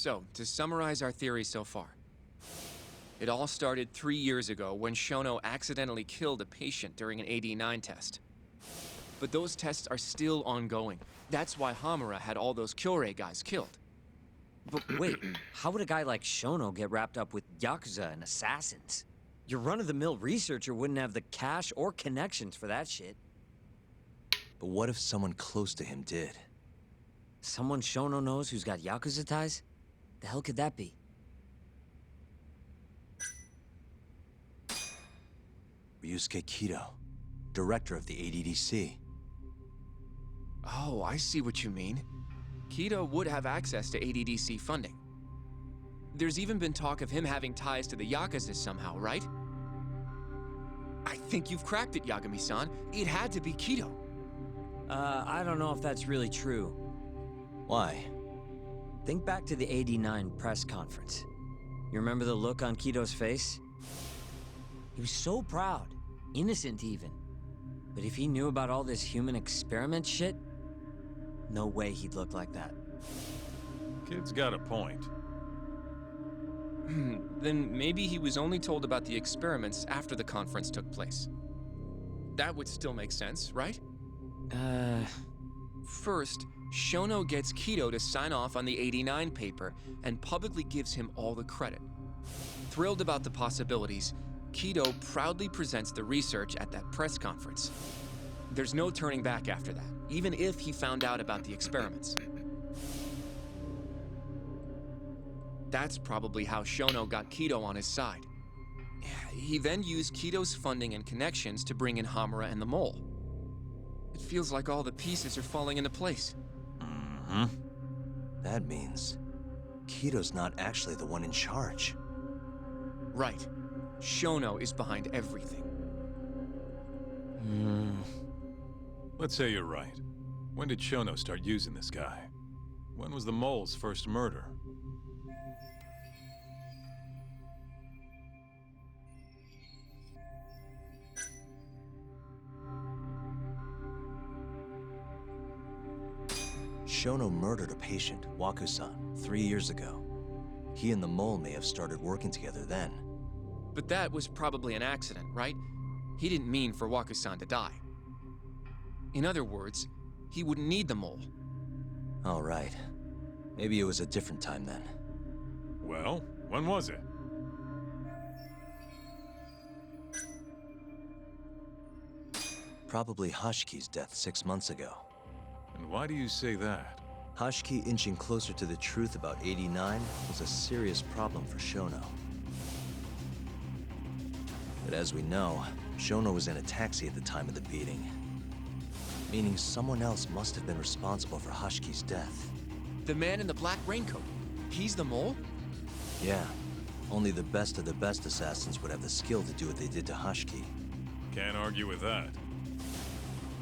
So, to summarize our theory so far. It all started 3 years ago when Shono accidentally killed a patient during an AD9 test. But those tests are still ongoing. That's why Hamura had all those Kyorei guys killed. But wait, how would a guy like Shono get wrapped up with Yakuza and assassins? Your run-of-the-mill researcher wouldn't have the cash or connections for that shit. But what if someone close to him did? Someone Shono knows who's got Yakuza ties? The hell could that be? Ryusuke Kido, director of the ADDC. Oh, I see what you mean. Kido would have access to ADDC funding. There's even been talk of him having ties to the Yakuza somehow, right? I think you've cracked it, Yagami-san. It had to be Kido. I don't know if that's really true. Why? Think back to the AD9 press conference. You remember the look on Kido's face? He was so proud, innocent even. But if he knew about all this human experiment shit, no way he'd look like that. Kid's got a point. Then maybe he was only told about the experiments after the conference took place. That would still make sense, right? First, Shono gets Kido to sign off on the 89 paper and publicly gives him all the credit. Thrilled about the possibilities, Kido proudly presents the research at that press conference. There's no turning back after that, even if he found out about the experiments. That's probably how Shono got Kido on his side. He then used Kido's funding and connections to bring in Hamura and the Mole. It feels like all the pieces are falling into place. Mm-hmm. That means Kido's not actually the one in charge. Right. Shono is behind everything. Let's say you're right. When did Shono start using this guy? When was the Mole's first murder? Shono murdered a patient, Waku-san, 3 years ago. He and the Mole may have started working together then. But that was probably an accident, right? He didn't mean for Waku-san to die. In other words, he wouldn't need the Mole. All right. Maybe it was a different time then. Well, when was it? Probably Hashiki's death 6 months ago. And why do you say that? Hashiki inching closer to the truth about 89 was a serious problem for Shono. But as we know, Shono was in a taxi at the time of the beating. Meaning someone else must have been responsible for Hashiki's death. The man in the black raincoat. He's the Mole? Yeah. Only the best of the best assassins would have the skill to do what they did to Hashiki. Can't argue with that.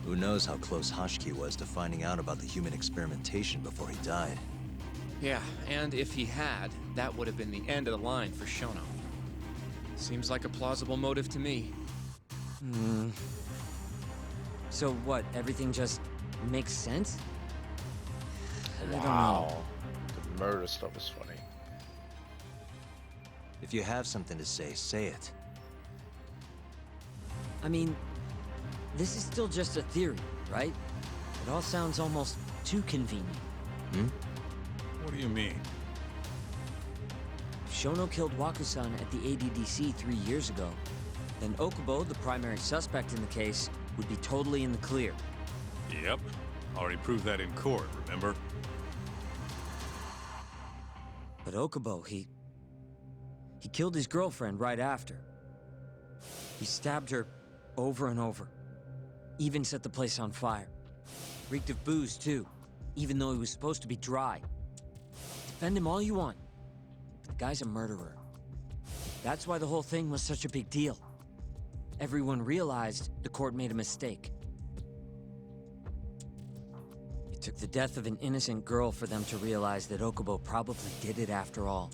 Who knows how close Hashiki was to finding out about the human experimentation before he died. Yeah, and if he had, that would have been the end of the line for Shono. Seems like a plausible motive to me. So what, everything just makes sense? I don't know. Wow. The murder stuff is funny. If you have something to say it. I mean, this is still just a theory, right? It all sounds almost too convenient. What do you mean? If Shono killed Waku-san at the ADDC 3 years ago, then Okubo, the primary suspect in the case, would be totally in the clear. Yep. Already proved that in court, remember? But Okubo, he killed his girlfriend right after. He stabbed her over and over. Even set the place on fire. Reeked of booze, too, even though he was supposed to be dry. Defend him all you want, but the guy's a murderer. That's why the whole thing was such a big deal. Everyone realized the court made a mistake. It took the death of an innocent girl for them to realize that Okubo probably did it after all.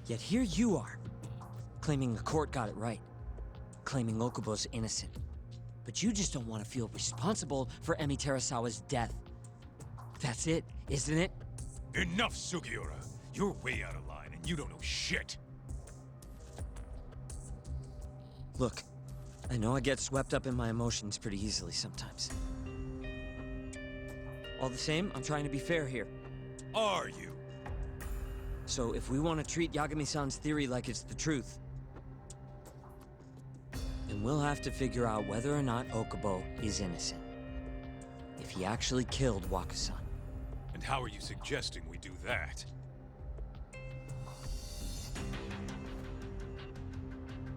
Yet here you are, claiming the court got it right, claiming Okubo's innocent. But you just don't want to feel responsible for Emi Terasawa's death. That's it, isn't it? Enough, Sugiura. You're way out of line, and you don't know shit. Look, I know I get swept up in my emotions pretty easily sometimes. All the same, I'm trying to be fair here. Are you? So if we want to treat Yagami-san's theory like it's the truth, then we'll have to figure out whether or not Okubo is innocent. If he actually killed Waka-san. And how are you suggesting we do that?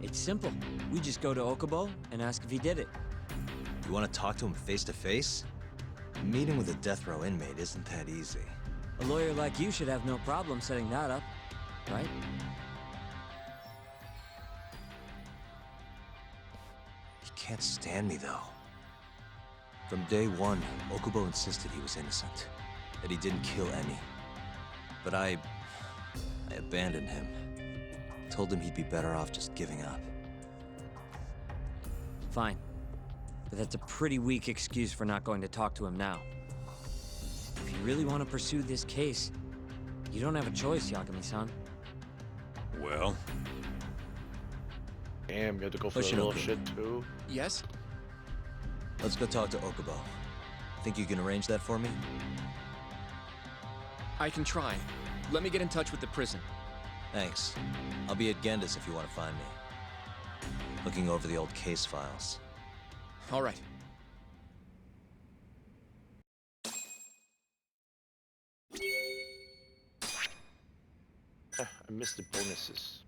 It's simple. We just go to Okubo and ask if he did it. You want to talk to him face to face? Meeting with a death row inmate isn't that easy. A lawyer like you should have no problem setting that up, right? He can't stand me, though. From day one, Okubo insisted he was innocent, that he didn't kill Emi. But I abandoned him. Told him he'd be better off just giving up. Fine. But that's a pretty weak excuse for not going to talk to him now. If you really want to pursue this case, you don't have a choice, Yagami-san. Well, Damn, you had to go for Push the it little up, shit too. Yes? Let's go talk to Okubo. Think you can arrange that for me? I can try. Let me get in touch with the prison. Thanks. I'll be at Genda's if you want to find me. Looking over the old case files. All right. I missed the bonuses.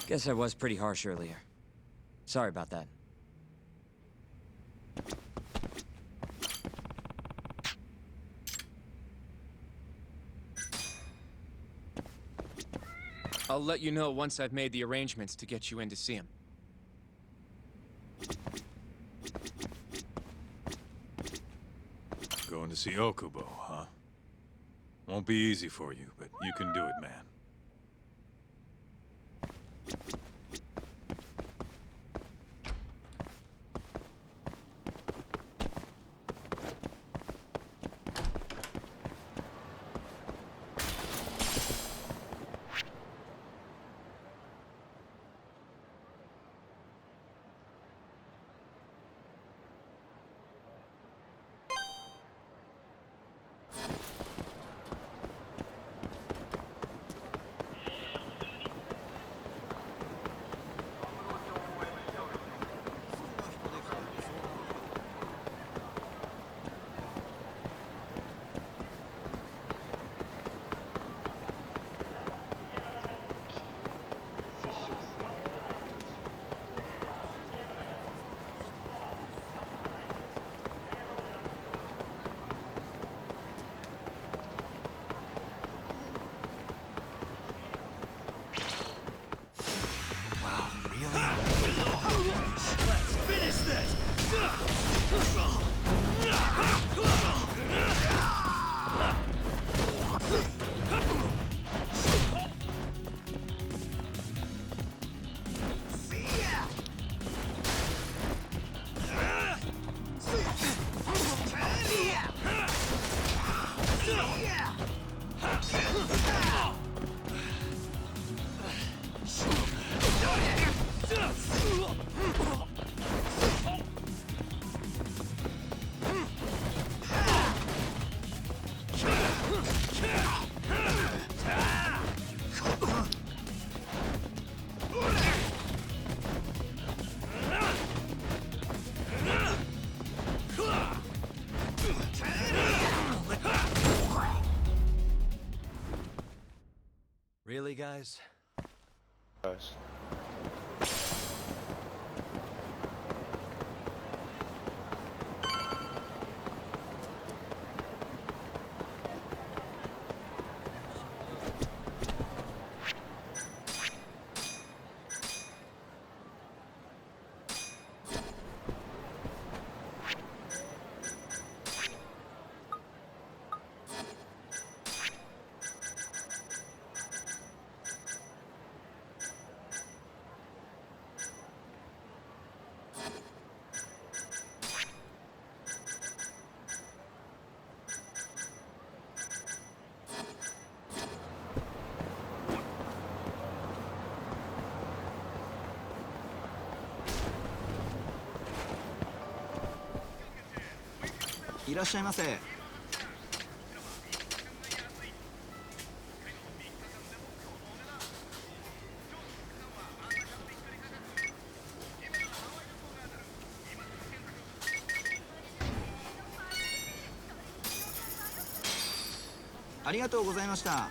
Guess I was pretty harsh earlier. Sorry about that. I'll let you know once I've made the arrangements to get you in to see him. Going to see Okubo, huh? Won't be easy for you, but you can do it, man. Really, guys? Guys. いらっしゃいませ。ありがとうございました。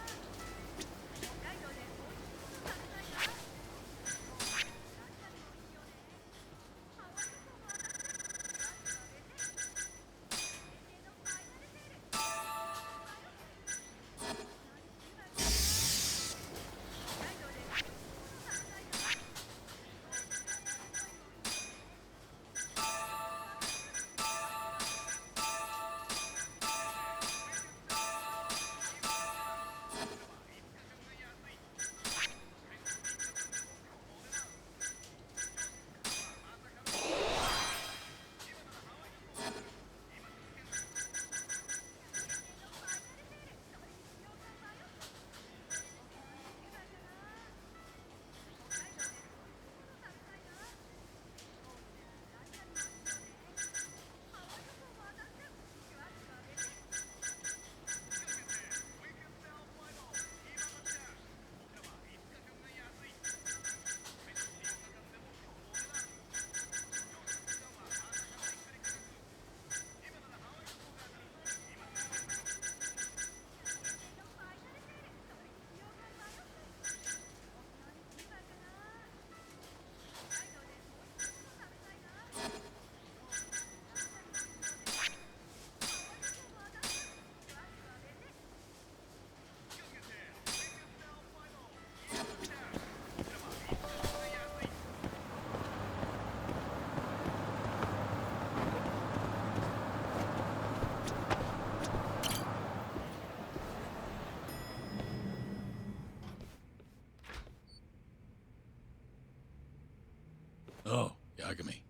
Oh, Yagami.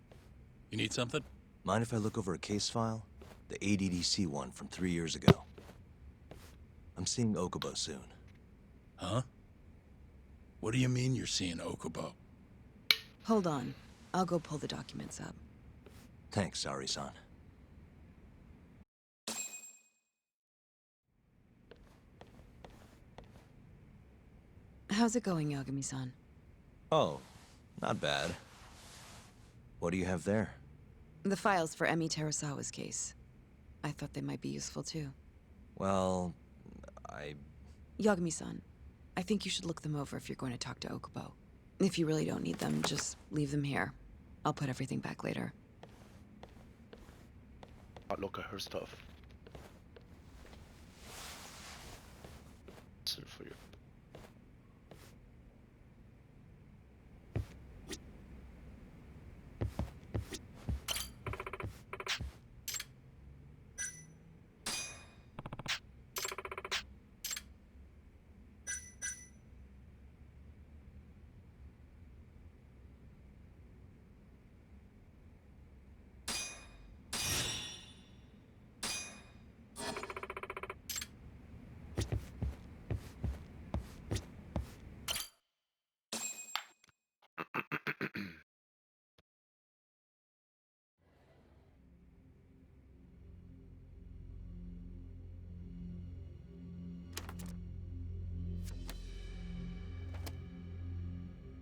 You need something? Mind if I look over a case file? The ADDC one from 3 years ago. I'm seeing Okubo soon. Huh? What do you mean you're seeing Okubo? Hold on. I'll go pull the documents up. Thanks, Ari-san. How's it going, Yagami-san? Oh, not bad. What do you have there? The files for Emi Terasawa's case. I thought they might be useful too. Well, Yagami-san, I think you should look them over if you're going to talk to Okubo. If you really don't need them, just leave them here. I'll put everything back later. I'll look at her stuff. Listen for you.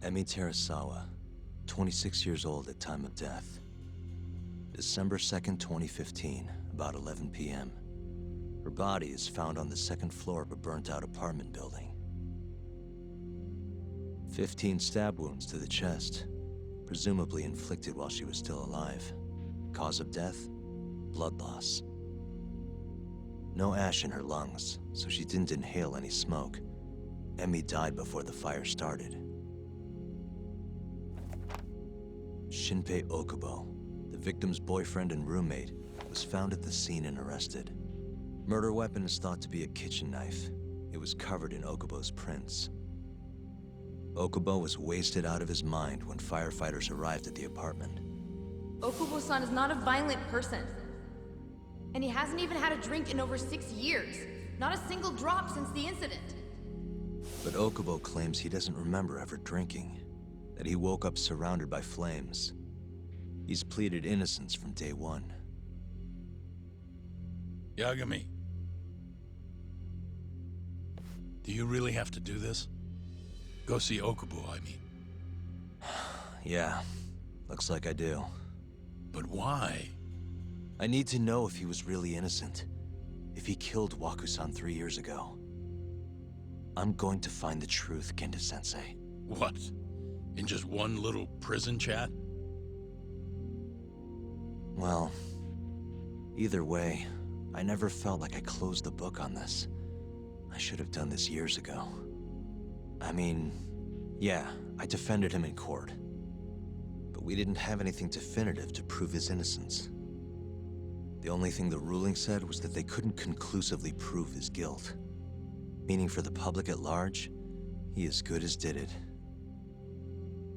Emi Terasawa, 26 years old at time of death. December 2nd, 2015, about 11 p.m. Her body is found on the second floor of a burnt-out apartment building. 15 stab wounds to the chest, presumably inflicted while she was still alive. Cause of death? Blood loss. No ash in her lungs, so she didn't inhale any smoke. Emi died before the fire started. Shinpei Okubo, the victim's boyfriend and roommate, was found at the scene and arrested. Murder weapon is thought to be a kitchen knife. It was covered in Okubo's prints. Okubo was wasted out of his mind when firefighters arrived at the apartment. Okubo-san is not a violent person. And he hasn't even had a drink in over 6 years. Not a single drop since the incident. But Okubo claims he doesn't remember ever drinking, that he woke up surrounded by flames. He's pleaded innocence from day one. Yagami. Do you really have to do this? Go see Okubo, I mean. Yeah, looks like I do. But why? I need to know if he was really innocent. If he killed Waku-san 3 years ago. I'm going to find the truth, Kenta-sensei. What? In just one little prison chat? Well, either way, I never felt like I closed the book on this. I should have done this years ago. I mean, yeah, I defended him in court. But we didn't have anything definitive to prove his innocence. The only thing the ruling said was that they couldn't conclusively prove his guilt. Meaning for the public at large, he as good as did it.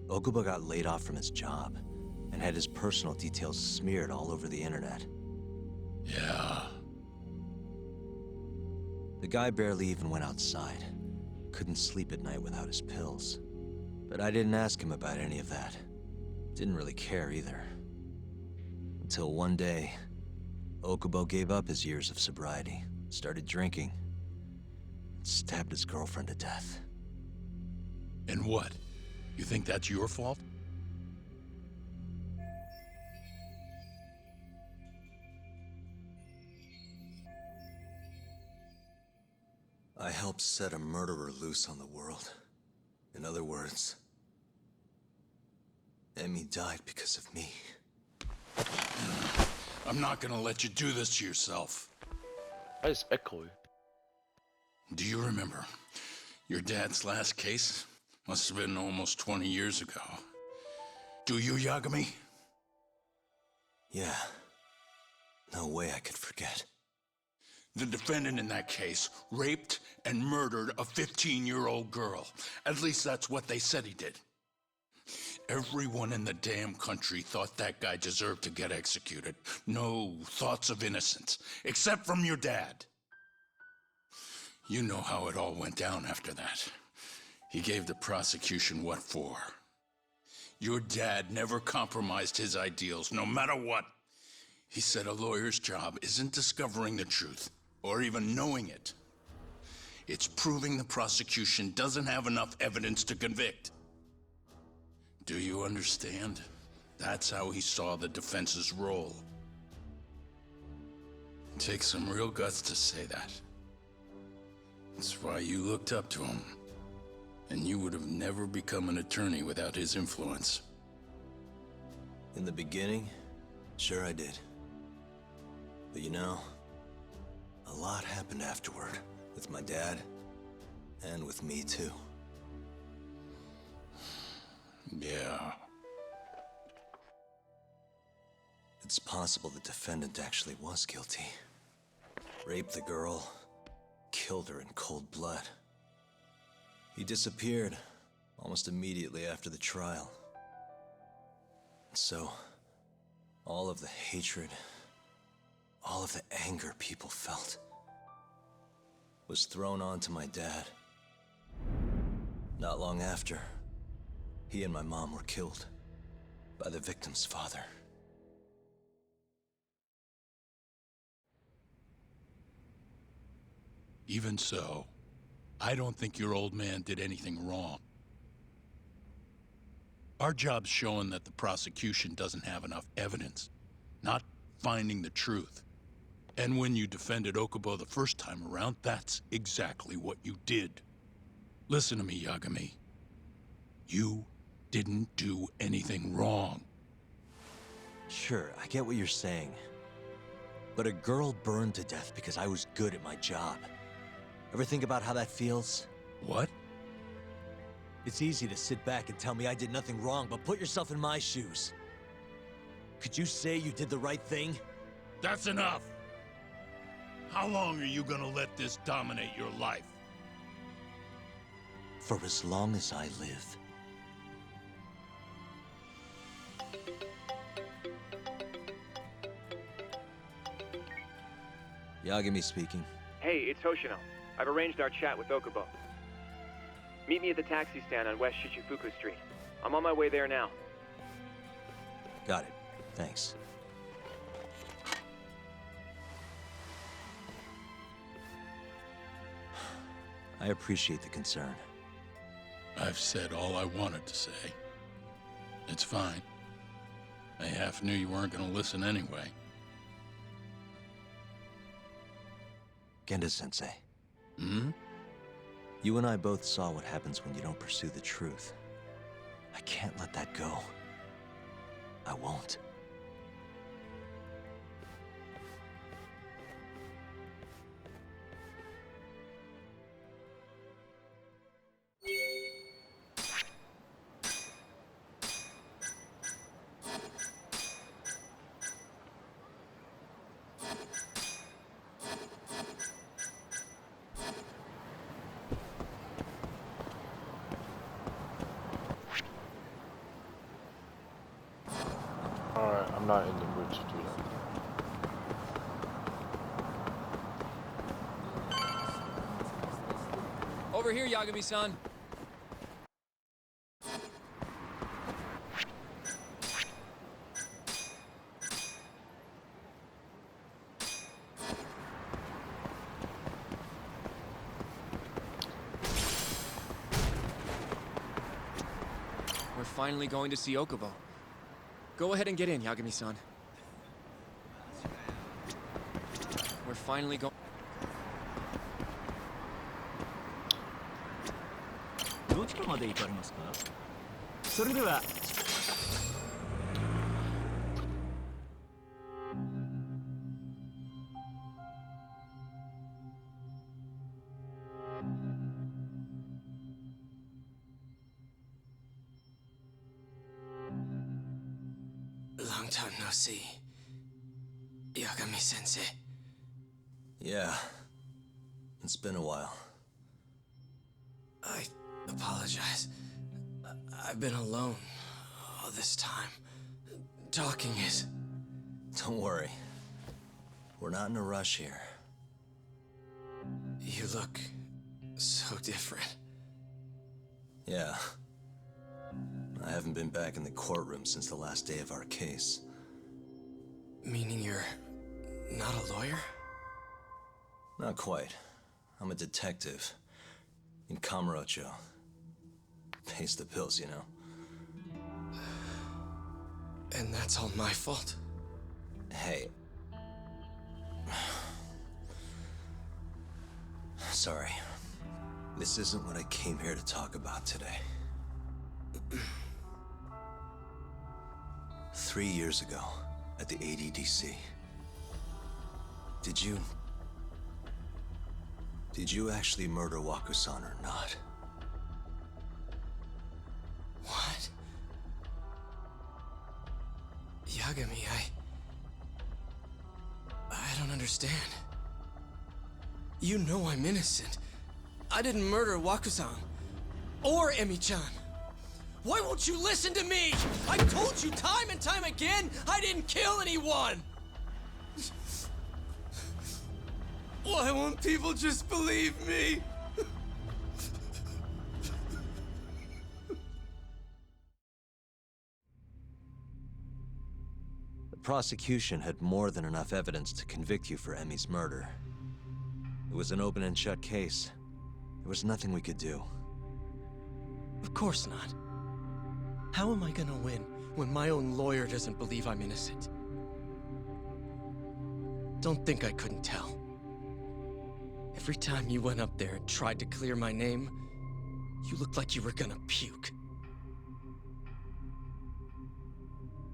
Okubo got laid off from his job, and had his personal details smeared all over the internet. Yeah. The guy barely even went outside. Couldn't sleep at night without his pills. But I didn't ask him about any of that. Didn't really care either. Until one day, Okubo gave up his years of sobriety, started drinking, and stabbed his girlfriend to death. And what? You think that's your fault? I helped set a murderer loose on the world. In other words, Emmy died because of me. I'm not gonna let you do this to yourself. Why is echoing? Do you remember your dad's last case? Must have been almost 20 years ago. Do you, Yagami? Yeah. No way I could forget. The defendant in that case raped and murdered a 15-year-old girl. At least that's what they said he did. Everyone in the damn country thought that guy deserved to get executed. No thoughts of innocence, except from your dad. You know how it all went down after that. He gave the prosecution what for. Your dad never compromised his ideals, no matter what. He said a lawyer's job isn't discovering the truth, or even knowing it. It's proving the prosecution doesn't have enough evidence to convict. Do you understand? That's how he saw the defense's role. It takes some real guts to say that. That's why you looked up to him. And you would have never become an attorney without his influence. In the beginning, sure I did. But you know, a lot happened afterward, with my dad, and with me too. Yeah. It's possible the defendant actually was guilty. Raped the girl, killed her in cold blood. He disappeared almost immediately after the trial. So, all of the hatred, all of the anger people felt, was thrown onto my dad. Not long after, he and my mom were killed by the victim's father. Even so, I don't think your old man did anything wrong. Our job's showing that the prosecution doesn't have enough evidence, not finding the truth. And when you defended Okubo the first time around, that's exactly what you did. Listen to me, Yagami. You didn't do anything wrong. Sure, I get what you're saying. But a girl burned to death because I was good at my job. Ever think about how that feels? What? It's easy to sit back and tell me I did nothing wrong, but put yourself in my shoes. Could you say you did the right thing? That's enough! How long are you gonna let this dominate your life? For as long as I live. Yagami speaking. Hey, it's Hoshino. I've arranged our chat with Okubo. Meet me at the taxi stand on West Shichifuku Street. I'm on my way there now. Got it. Thanks. I appreciate the concern. I've said all I wanted to say. It's fine. I half knew you weren't gonna listen anyway. Genda-sensei. Hmm? You and I both saw what happens when you don't pursue the truth. I can't let that go. I won't. Alright, I'm not in the mood to do that. Over here, Yagami-san. We're finally going to see Okubo. Go ahead and get in, Yagami-san. We're finally going... どちらまで行かれますか？それでは Long time no see. Yagami-sensei. Yeah. It's been a while. I apologize. I've been alone all this time. Talking is... Don't worry. We're not in a rush here. You look so different. Yeah. I haven't been back in the courtroom since the last day of our case. Meaning you're not a lawyer? Not quite. I'm a detective. In Kamurocho. Pays the bills, you know. And that's all my fault? Hey. Sorry. This isn't what I came here to talk about today. 3 years ago, at the ADDC. Did you actually murder Waku-san or not? What? Yagami, I don't understand. You know I'm innocent. I didn't murder Waku-san. Or Emi-chan. Why won't you listen to me? I told you time and time again, I didn't kill anyone! Why won't people just believe me? The prosecution had more than enough evidence to convict you for Emi's murder. It was an open and shut case. There was nothing we could do. Of course not. How am I gonna win when my own lawyer doesn't believe I'm innocent? Don't think I couldn't tell. Every time you went up there and tried to clear my name, you looked like you were gonna puke.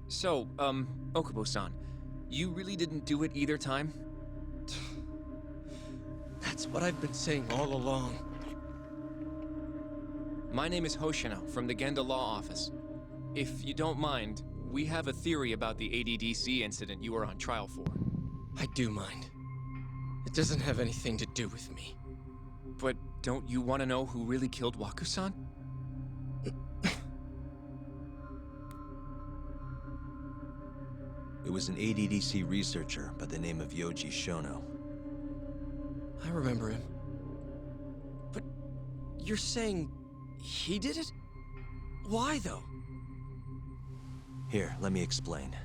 So, Okubo-san, you really didn't do it either time? That's what I've been saying all along. My name is Hoshino from the Genda Law Office. If you don't mind, we have a theory about the ADDC incident you were on trial for. I do mind. It doesn't have anything to do with me. But don't you want to know who really killed Waku-san? It was an ADDC researcher by the name of Yoji Shono. I remember him. But you're saying he did it? Why, though? Here, let me explain.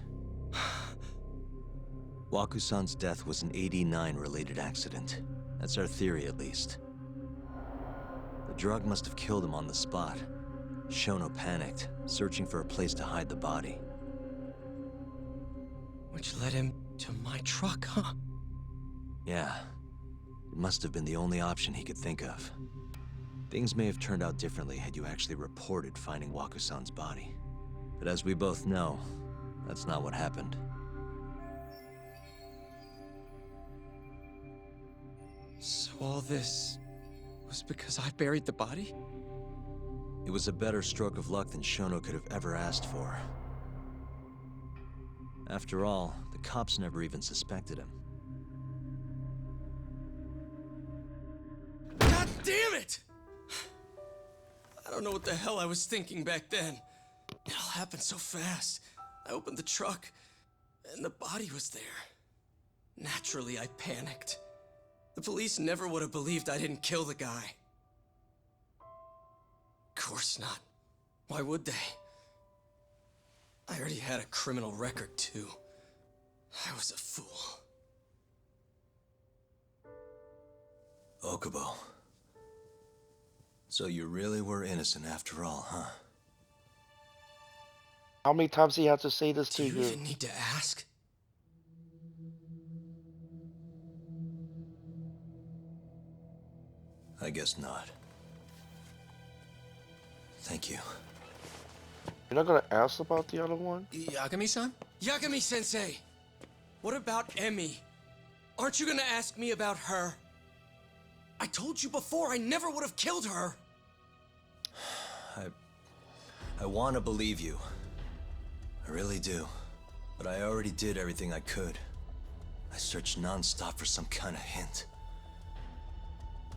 Waku-san's death was an 89 related accident. That's our theory, at least. Drug must have killed him on the spot. Shono panicked, searching for a place to hide the body. Which led him to my truck, huh? Yeah. It must have been the only option he could think of. Things may have turned out differently had you actually reported finding Wakusan's body. But as we both know, that's not what happened. So all this was because I buried the body? It was a better stroke of luck than Shono could have ever asked for. After all, the cops never even suspected him. God damn it! I don't know what the hell I was thinking back then. It all happened so fast. I opened the truck, and the body was there. Naturally, I panicked. The police never would have believed I didn't kill the guy. Of course not. Why would they? I already had a criminal record, too. I was a fool. Okubo. So you really were innocent after all, huh? How many times he had to say this Do to you you? even need to ask? I guess not. Thank you. You're not gonna ask about the other one? Yagami-san? Yagami-sensei! What about Emmy? Aren't you gonna ask me about her? I told you before I never would have killed her! I want to believe you. I really do. But I already did everything I could. I searched non-stop for some kind of hint.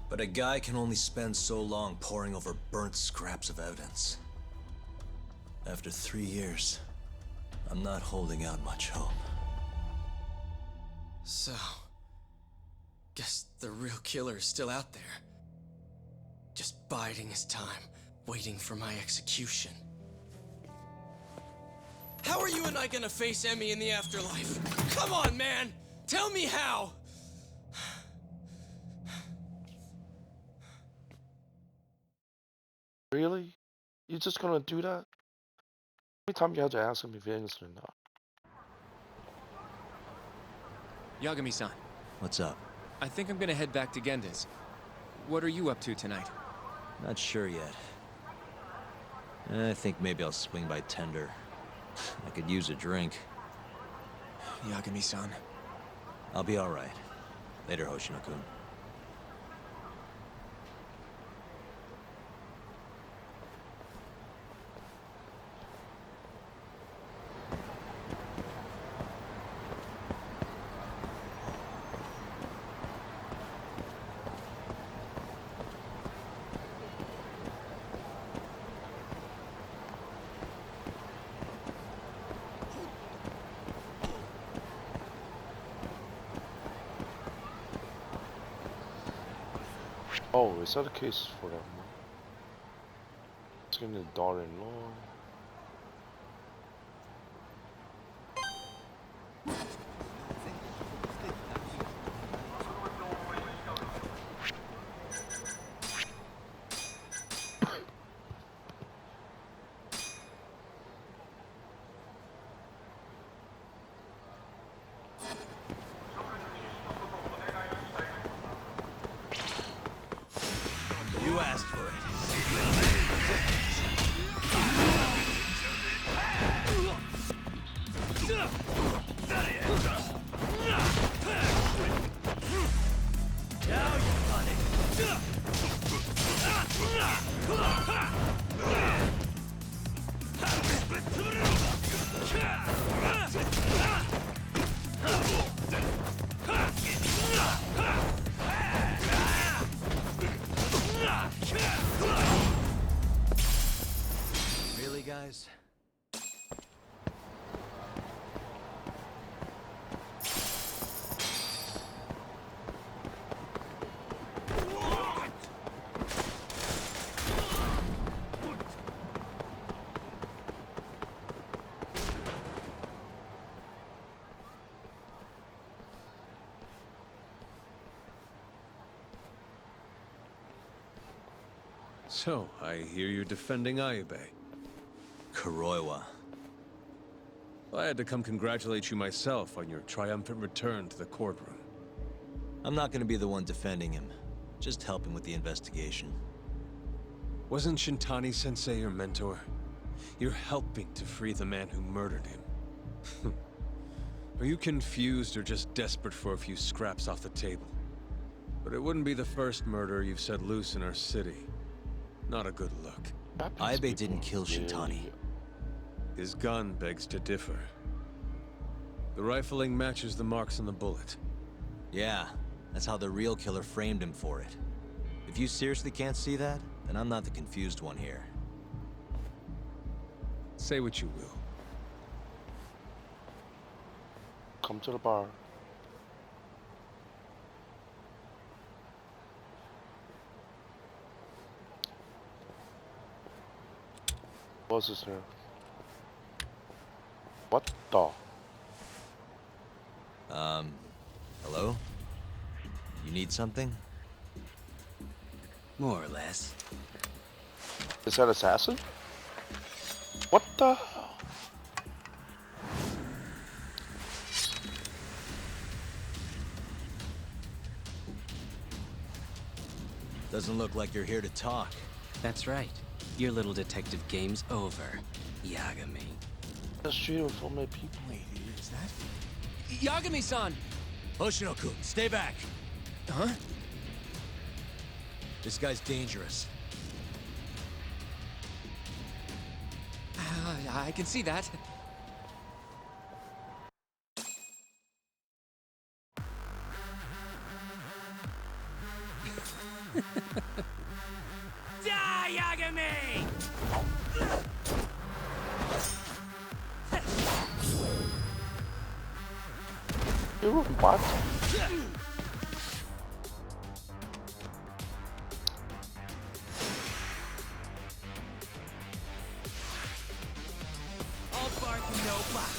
But a guy can only spend so long poring over burnt scraps of evidence. After 3 years, I'm not holding out much hope. So... guess the real killer is still out there. Just biding his time, waiting for my execution. How are you and I gonna face Emmy in the afterlife? Come on, man! Tell me how! Really? You're just gonna do that? How many times you have to ask him if you're innocent or not? Yagami-san, What's up? I think I'm gonna head back to Genda's. What are you up to tonight? Not sure yet. I think maybe I'll swing by Tender. I could use a drink. Yagami-san. I'll be all right. Later, Hoshino-kun. Oh, is that the case for that one? Asking the daughter-in-law. You asked for it. Now you're Really, guys? So, I hear you're defending Ayube. Kuroiwa. I had to come congratulate you myself on your triumphant return to the courtroom. I'm not gonna be the one defending him. Just helping with the investigation. Wasn't Shintani-sensei your mentor? You're helping to free the man who murdered him. Are you confused or just desperate for a few scraps off the table? But it wouldn't be the first murder you've set loose in our city. Not a good look. Ayube didn't kill Shintani. His gun begs to differ. The rifling matches the marks on the bullet. Yeah, that's how the real killer framed him for it. If you seriously can't see that, then I'm not the confused one here. Say what you will. Come to the bar. What's this here? What the? Hello? You need something? More or less. Is that assassin? What the hell? Doesn't look like you're here to talk. That's right. Your little detective game's over, Yagami. That's treated with so many people. Wait, is that? Yagami-san! Hoshino-kun, stay back! Huh? This guy's dangerous. I can see that. Die, Yagami! You what? All bark and no bite.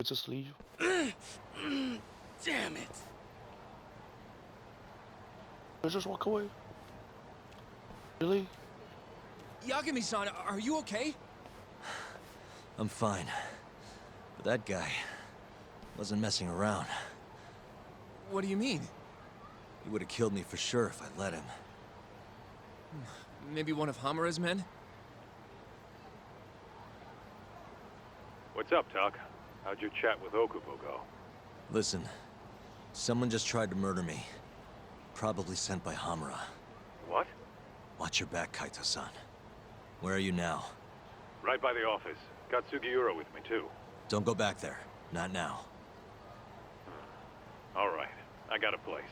Just leave. Damn it! Let's just walk away. Really? Yagami-san, are you okay? I'm fine. But that guy wasn't messing around. What do you mean? He would have killed me for sure if I'd let him. Maybe one of Hamura's men? What's up, Tuck? How'd your chat with Okubo go? Listen, someone just tried to murder me. Probably sent by Hamura. What? Watch your back, Kaito-san. Where are you now? Right by the office. Got Sugiura with me, too. Don't go back there. Not now. All right. I got a place.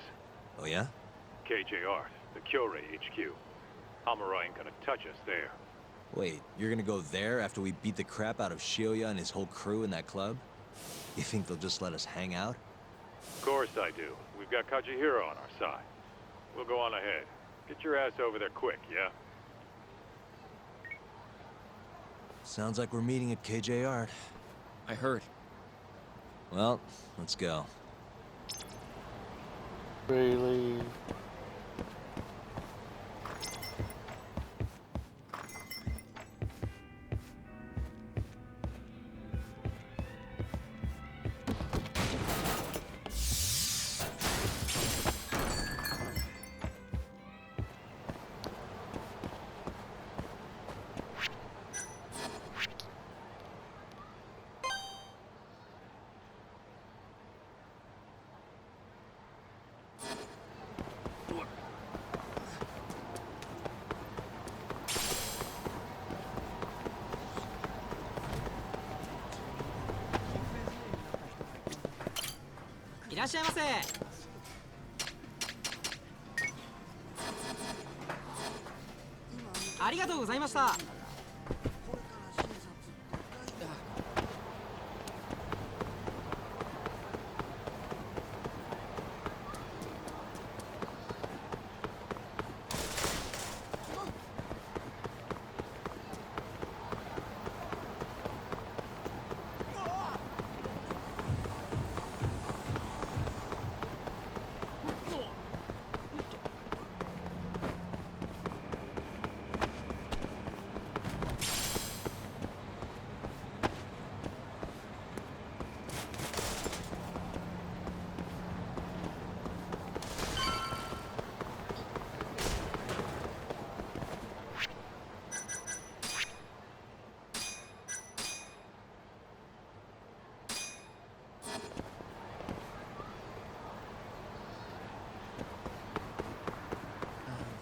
Oh yeah? KJ Art, the Kyorei HQ. Hamura ain't gonna touch us there. Wait, you're gonna go there after we beat the crap out of Shioya and his whole crew in that club? You think they'll just let us hang out? Of course I do. We've got Kajihiro on our side. We'll go on ahead. Get your ass over there quick, yeah? Sounds like we're meeting at KJR. I heard. Well, let's go. Really?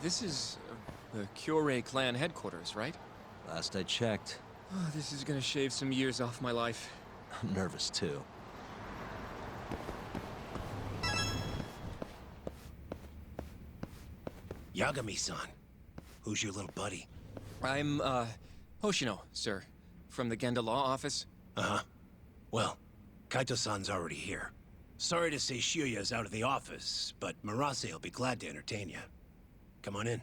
This is the Kyorei clan headquarters, right? Last I checked. Oh, this is gonna shave some years off my life. I'm nervous too. Yagami-san. Who's your little buddy? I'm, Hoshino, sir. From the Genda Law Office. Uh-huh. Well, Kaito-san's already here. Sorry to say Shiuya's out of the office, but Murase will be glad to entertain you. Come on in.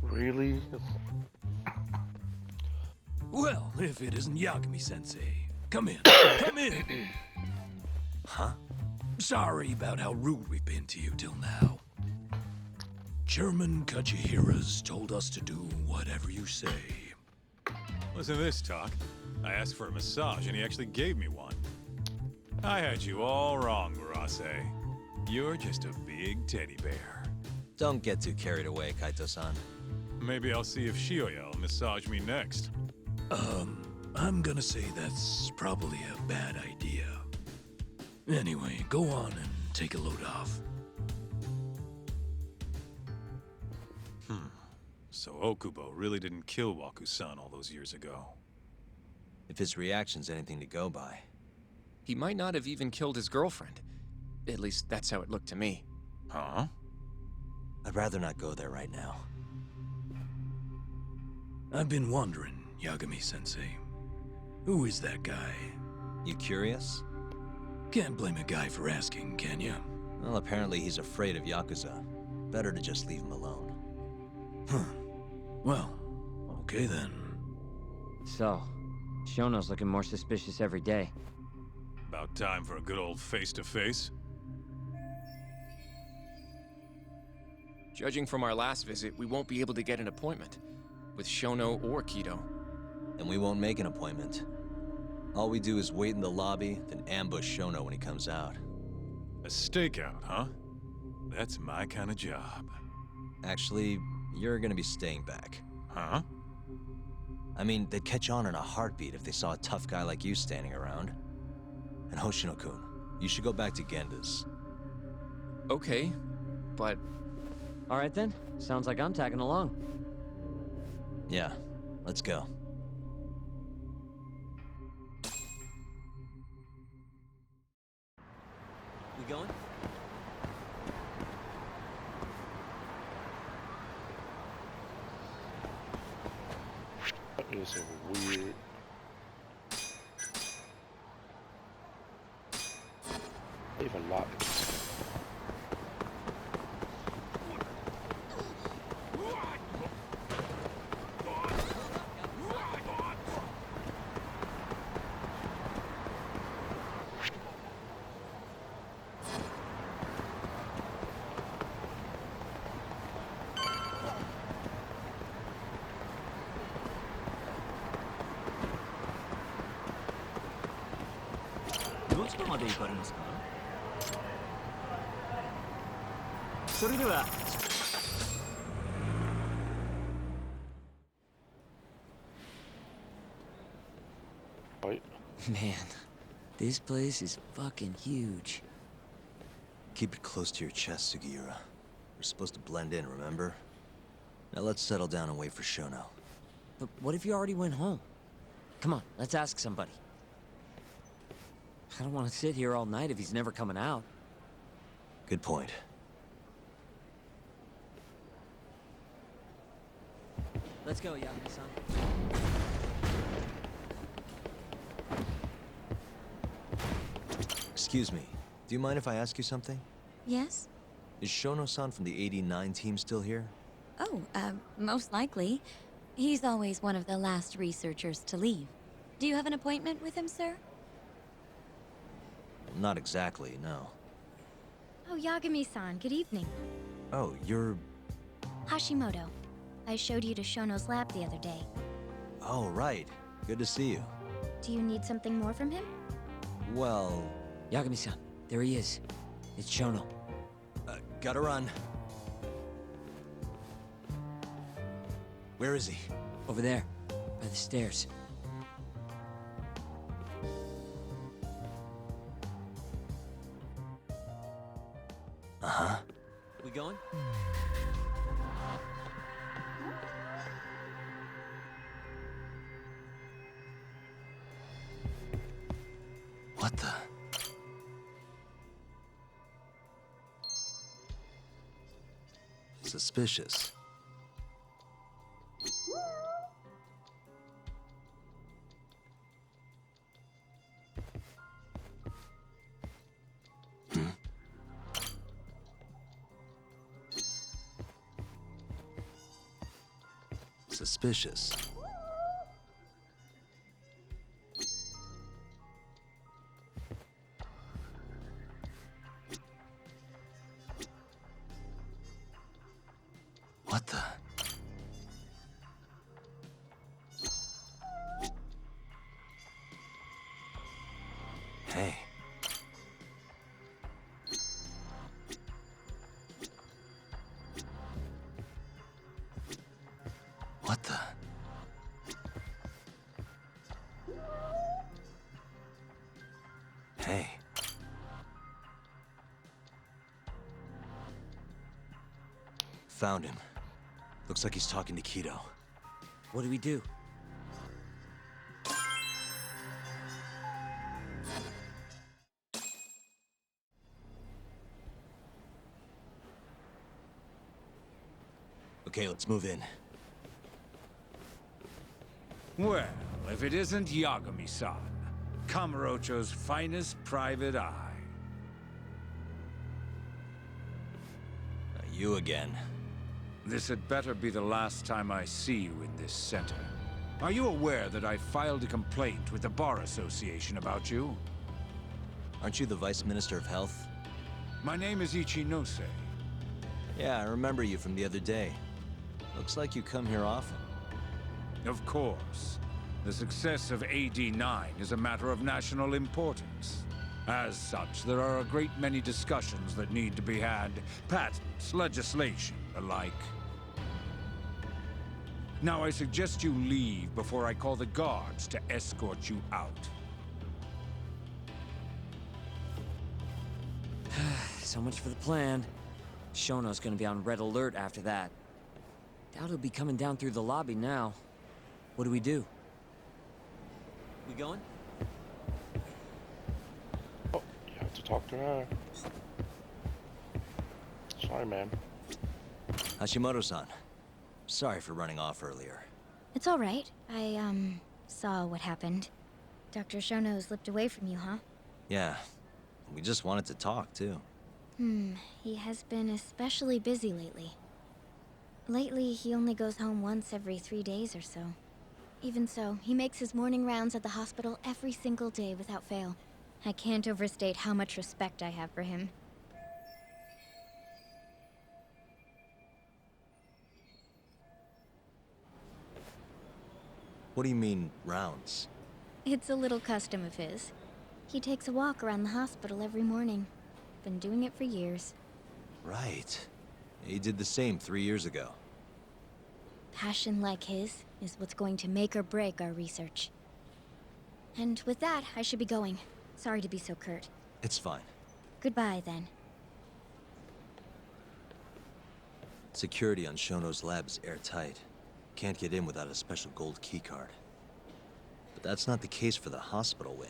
Really? Well, if it isn't Yagami-sensei. Come in. Come in! Huh? Sorry about how rude we've been to you till now. Chairman Kachihira's told us to do whatever you say. Listen to this talk. I asked for a massage and he actually gave me one. I had you all wrong, Murase. You're just a big teddy bear. Don't get too carried away, Kaito-san. Maybe I'll see if Shioya will massage me next. I'm gonna say that's probably a bad idea. Anyway, go on and take a load off. So Okubo really didn't kill Waku-san all those years ago. If his reaction's anything to go by. He might not have even killed his girlfriend. At least that's how it looked to me. Huh? I'd rather not go there right now. I've been wondering, Yagami-sensei. Who is that guy? You curious? Can't blame a guy for asking, can you? Well, apparently he's afraid of Yakuza. Better to just leave him alone. Huh. Well, okay then. So, Shono's looking more suspicious every day. About time for a good old face-to-face. Judging from our last visit, we won't be able to get an appointment with Shono or Kido. And we won't make an appointment. All we do is wait in the lobby, then ambush Shono when he comes out. A stakeout, huh? That's my kind of job. Actually, you're gonna be staying back. Huh? I mean, they'd catch on in a heartbeat if they saw a tough guy like you standing around. And Hoshino-kun, you should go back to Genda's. Okay, but... All right then. Sounds like I'm tagging along. Yeah, let's go. We going? That is a weird. They even locked this. Right. Man, this place is fucking huge. Keep it close to your chest, Sugiura. We're supposed to blend in, remember? Now let's settle down and wait for Shono. But what if you already went home? Come on, let's ask somebody. I don't want to sit here all night if he's never coming out. Good point. Let's go, Yagami-san. Excuse me, do you mind if I ask you something? Yes? Is Shono-san from the 89 team still here? Oh, most likely. He's always one of the last researchers to leave. Do you have an appointment with him, sir? Not exactly, no. Oh, Yagami-san, good evening. Oh, you're... Hashimoto. I showed you to Shono's lab the other day. Oh, right. Good to see you. Do you need something more from him? Well... Yagami-san, there he is. It's Shono. Gotta run. Where is he? Over there, by the stairs. Uh-huh. We going? What the... Suspicious. Suspicious. Found him. Looks like he's talking to Kido. What do we do? Okay, let's move in. Well, if it isn't Yagami-san, Kamurocho's finest private eye. You again. This had better be the last time I see you in this center. Are you aware that I filed a complaint with the Bar Association about you? Aren't you the Vice Minister of Health? My name is Ichinose. Yeah, I remember you from the other day. Looks like you come here often. Of course. The success of AD-9 is a matter of national importance. As such, there are a great many discussions that need to be had. Patents, legislation, the like. Now I suggest you leave before I call the guards to escort you out. So much for the plan. Shono's gonna be on red alert after that. Doubt he'll be coming down through the lobby now. What do we do? We going? Oh, you have to talk to her. Sorry, man. Hashimoto-san. Sorry for running off earlier. It's all right. I, saw what happened. Dr. Shono slipped away from you, huh? Yeah. We just wanted to talk, too. He has been especially busy lately. Lately, he only goes home once every 3 days or so. Even so, he makes his morning rounds at the hospital every single day without fail. I can't overstate how much respect I have for him. What do you mean, rounds? It's a little custom of his. He takes a walk around the hospital every morning. Been doing it for years. Right. He did the same 3 years ago. Passion like his is what's going to make or break our research. And with that, I should be going. Sorry to be so curt. It's fine. Goodbye, then. Security on Shono's lab is airtight. Can't get in without a special gold keycard. But that's not the case for the hospital wing.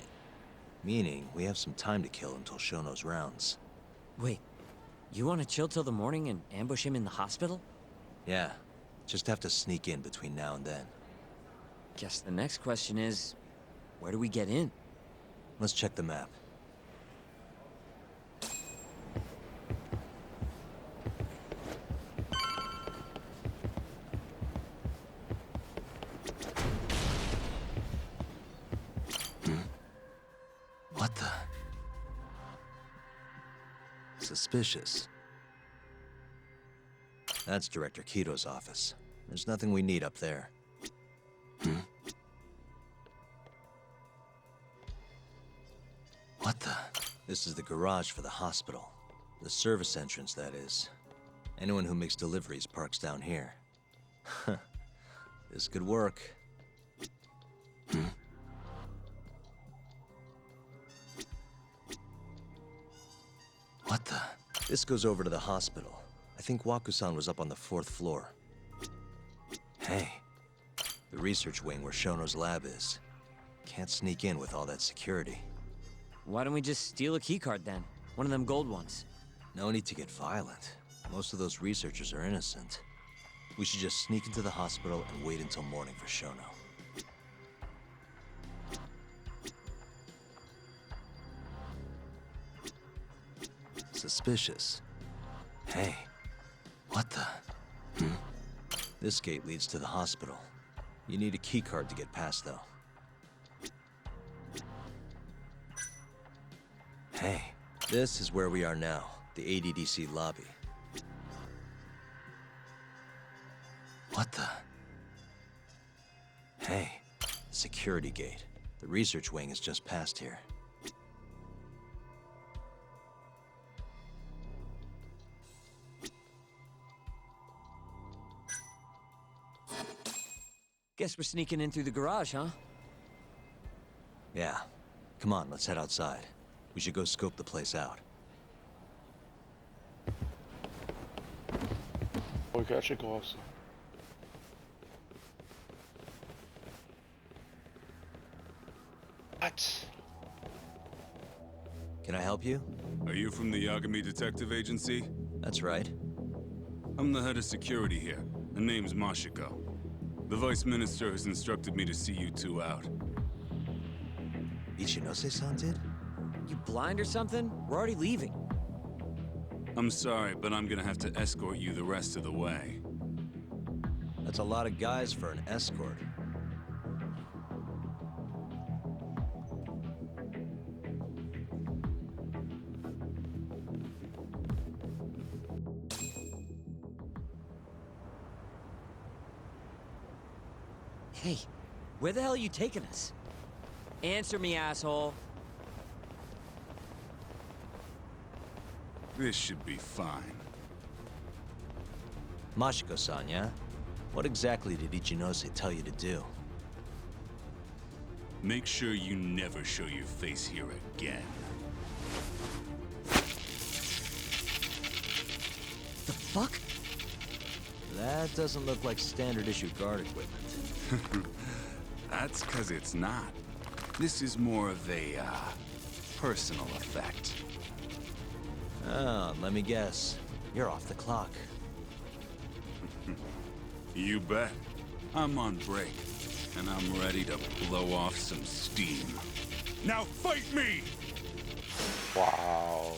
Meaning, we have some time to kill until Shono's rounds. Wait, you want to chill till the morning and ambush him in the hospital? Yeah, just have to sneak in between now and then. Guess the next question is, where do we get in? Let's check the map. What the? Suspicious. That's Director Kido's office. There's nothing we need up there. What the? This is the garage for the hospital. The service entrance, that is. Anyone who makes deliveries parks down here. This could work. What the? This goes over to the hospital. I think Waku-san was up on the 4th floor. Hey, the research wing where Shono's lab is. Can't sneak in with all that security. Why don't we just steal a keycard then? One of them gold ones. No need to get violent. Most of those researchers are innocent. We should just sneak into the hospital and wait until morning for Shono. Suspicious. Hey, what the? This gate leads to the hospital. You need a keycard to get past, though. Hey, this is where we are now, the ADDC lobby. What the? Hey, security gate. The research wing is just past here. Guess we're sneaking in through the garage, huh? Yeah. Come on, let's head outside. We should go scope the place out. we could actually go outside. What? Can I help you? Are you from the Yagami Detective Agency? That's right. I'm the head of security here. The name's Mashiko. The Vice Minister has instructed me to see you two out. Ichinose-san did? You blind or something? We're already leaving. I'm sorry, but I'm gonna have to escort you the rest of the way. That's a lot of guys for an escort. Hey, where the hell are you taking us? Answer me, asshole. This should be fine. Mashiko-san, yeah? What exactly did Ichinose tell you to do? Make sure you never show your face here again. The fuck? That doesn't look like standard issue guard equipment. That's 'cause it's not. This is more of a, personal effect. Oh, let me guess. You're off the clock. You bet. I'm on break, and I'm ready to blow off some steam. Now fight me! Wow.